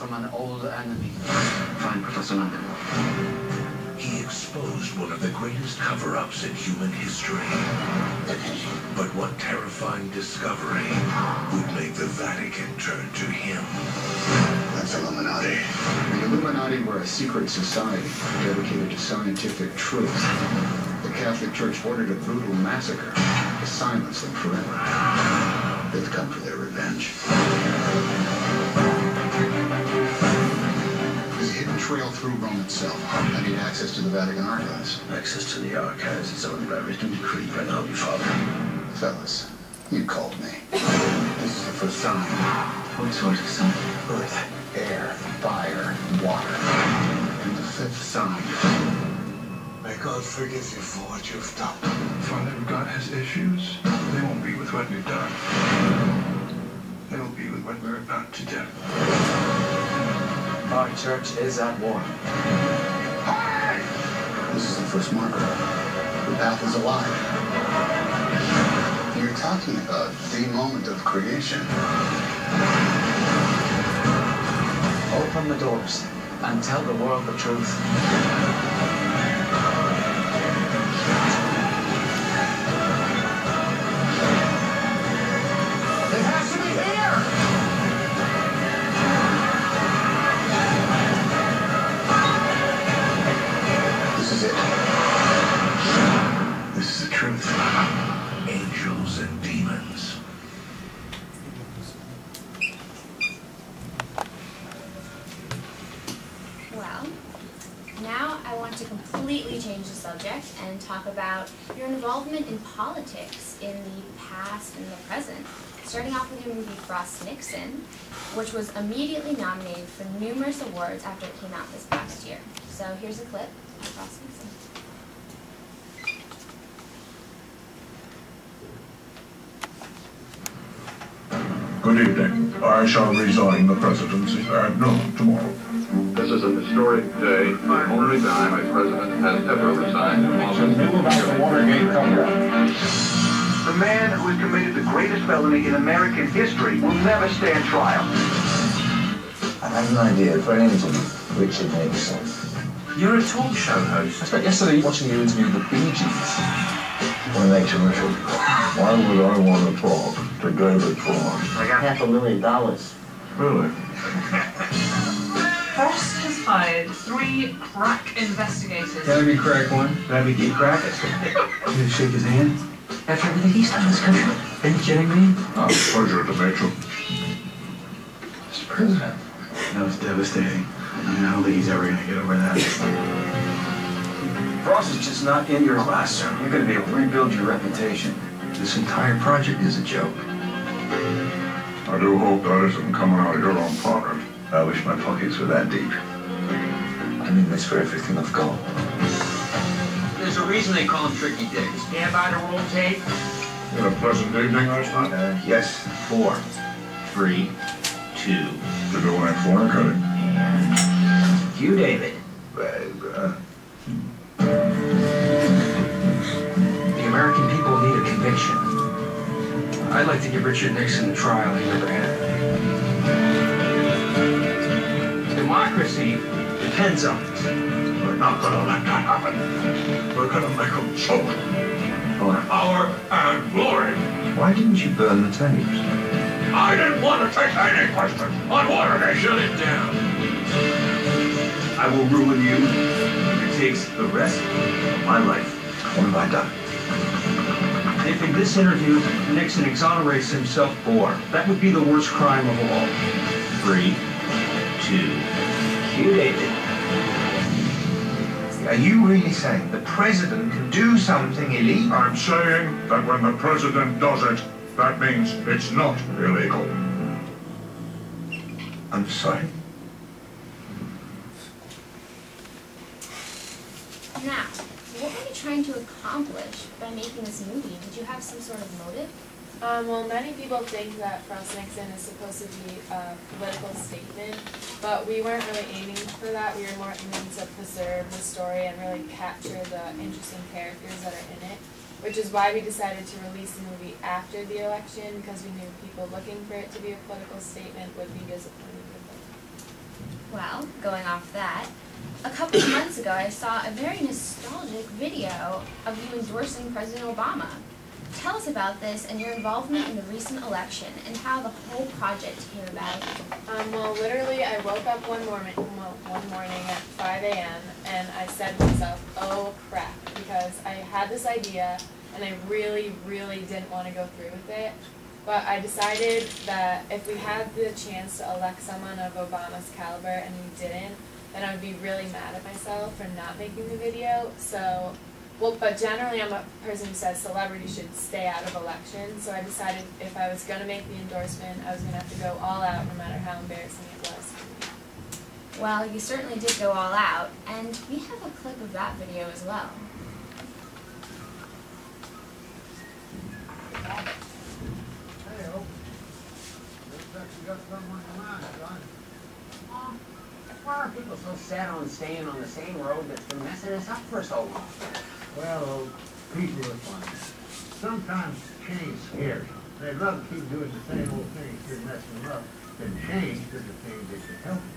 from an old enemy. Find Professor London. He exposed one of the greatest cover-ups in human history. But what terrifying discovery would make the Vatican turn to him? That's Illuminati. The Illuminati were a secret society dedicated to scientific truth. The Catholic Church ordered a brutal massacre to silence them forever. They've come for their revenge. There's a hidden trail through Rome itself. I need access to the Vatican archives. Access to the archives is only by written decree by the Holy Father. Fellas, you called me. This is the first sign. What sort of sign? Earth, air, fire, water. And the fifth sign. May God forgive you for what you've done. Father, if God has issues, they won't be with what we've done. They'll be with what we're about to do. Our church is at war. Hey! This is the first marker. The path is alive. You're talking about the moment of creation. Open the doors and tell the world the truth. It has to be here! This is it. This is the truth. Angels and demons. Well, now I want to completely change the subject and talk about your involvement in politics in the past and the present. Starting off with your movie Frost Nixon, which was immediately nominated for numerous awards after it came out this past year. So here's a clip of Frost Nixon. Good evening. I shall resign the presidency at noon tomorrow. This is an historic day, the only time a president has ever resigned in office. Knew about the Watergate cover-up. The man who has committed the greatest felony in American history will never stand trial. I have an idea for an interview. Richard Nixon. You're a talk show host. I spent yesterday watching you interview the Bee Gees. What an nature, Richard. Why would I want to talk to David Frost? I got $500,000. Really? Frost has hired 3 crack investigators. Let me crack one. Let me get crack it. You shake his hand? After everything he's done in this country? Are you kidding me? Oh, pleasure to meet you. Mr. President. That was devastating. I don't think he's ever going to get over that. Frost is just not in your class, sir. You're going to be able to rebuild your reputation. This entire project is a joke. I do hope that isn't coming out of your own pocket. I wish my pockets were that deep. I'm in this for everything I've got. There's a reason they call him Tricky Dick. Stand by to roll tape. You had a pleasant evening last night? Yes, 4, 3, 2. Did you do any phone cutting? And you, David. The American people need a conviction. I'd like to give Richard Nixon the trial he never had. Democracy depends on it. We're not going to let that happen. We're going to make them choke for power and glory. Why didn't you burn the tapes? I didn't want to take any questions on Watergate. Shut it down. I will ruin you if it takes the rest of my life. What have I done? If in this interview Nixon exonerates himself, that would be the worst crime of all. 3, 2. You, David. Are you really saying the president can do something illegal? I'm saying that when the president does it, that means it's not illegal. I'm sorry. Now, what were you trying to accomplish by making this movie? Did you have some sort of motive? Well, many people think that Frost Nixon is supposed to be a political statement, but we weren't really aiming for that. We were more aiming to preserve the story and really capture the interesting characters that are in it, which is why we decided to release the movie after the election, because we knew people looking for it to be a political statement would be disappointed with it. Well, going off that, a couple of months ago I saw a very nostalgic video of you endorsing President Obama. Tell us about this and your involvement in the recent election and how the whole project came about. Well, literally, I woke up one morning at 5 a.m. and I said to myself, oh crap, because I had this idea and I really, really didn't want to go through with it. But I decided that if we had the chance to elect someone of Obama's caliber and we didn't, then I would be really mad at myself for not making the video. So, well, but generally I'm a person who says celebrities should stay out of elections. So I decided if I was going to make the endorsement, I was going to have to go all out no matter how embarrassing it was. Well, you certainly did go all out, and we have a clip of that video as well. Why are people so set on staying on the same road that's been messing us up for so long? Well, people are funny. Sometimes change scares them. They'd rather keep doing the same old thing, keep messing them up, than change to the things that can help them.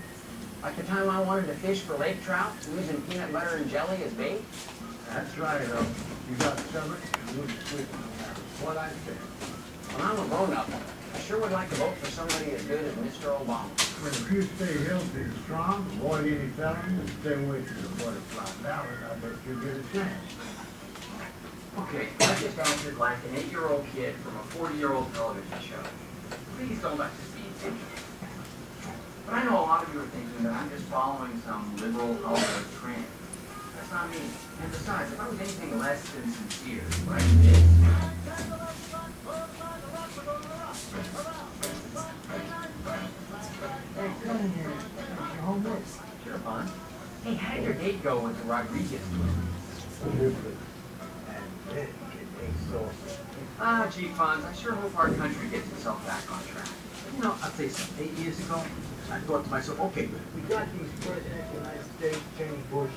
Like the time I wanted to fish for lake trout, using peanut butter and jelly as bait? That's right, you got stomach, you wouldn't quit no matter what I say. When I'm a grown-up, I sure would like to vote for somebody as good as Mr. Obama. But if you stay healthy and strong, avoid any felonies, and stay away from the butterfly ballot, I bet you'll get a chance. Okay, I just answered like an 8-year-old kid from a 40-year-old television show. Please don't let this be intentional. But I know a lot of you are thinking that I'm just following some liberal Hollywood trend. That's not me. And besides, if I was anything less than sincere, like this. Hey, come in here. Your homework. Sure, fun. Hey, how did your date go with the Rodriguez twins? Ah, gee, Fonz, I sure hope our country gets itself back on track. You know, I'll tell you something. 8 years ago, I thought to myself, okay, we got these presidents of the United States, James Bush,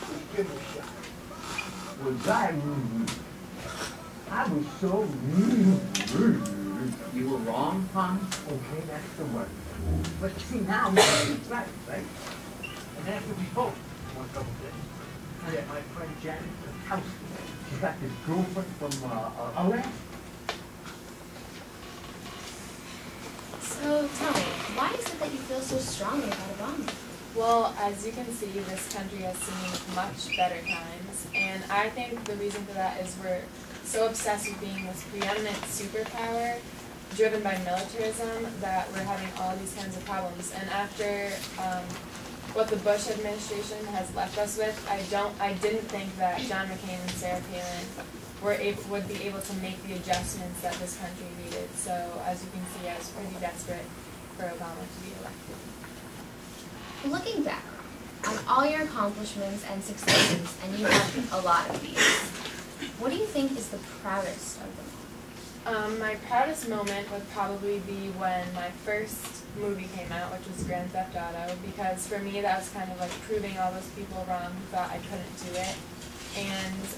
let's give them a shot. Was I was so You were wrong, Fonz? Okay, that's the word. But you see, now it's right? And after we vote, one couple days, I got my friend Janet at the house. She's got this girlfriend from Alaska. So tell me, why is it that you feel so strongly about Obama? Well, as you can see, this country has seen much better times, and I think the reason for that is we're so obsessed with being this preeminent superpower driven by militarism that we're having all these kinds of problems. And after what the Bush administration has left us with, I didn't think that John McCain and Sarah Palin would be able to make the adjustments that this country needed. So as you can see, I was pretty desperate for Obama to be elected. Looking back on all your accomplishments and successes, and you have a lot of these, what do you think is the proudest of them all? My proudest moment would probably be when my first movie came out, which was Grand Theft Auto, because for me that was kind of like proving all those people wrong who thought I couldn't do it. And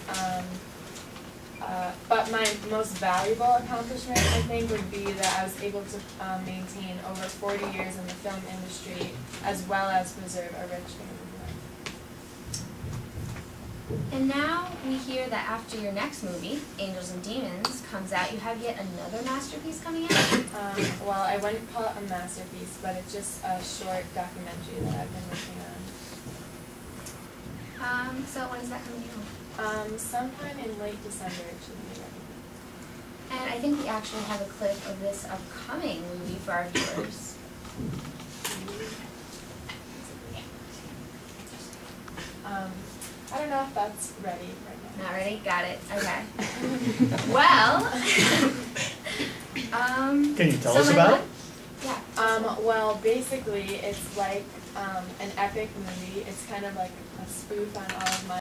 but my most valuable accomplishment, I think, would be that I was able to maintain over 40 years in the film industry, as well as preserve a rich family life. And now we hear that after your next movie, Angels and Demons, comes out, you have yet another masterpiece coming out? Well, I wouldn't call it a masterpiece, but it's just a short documentary that I've been working on. So when is that coming out? Sometime in late December it should be ready. And I think we actually have a clip of this upcoming movie for our viewers. I don't know if that's ready right now. Not ready? Got it. Okay. Well, can you tell us about it? Yeah. Well, basically, it's like an epic movie. It's kind of like a spoof on all of my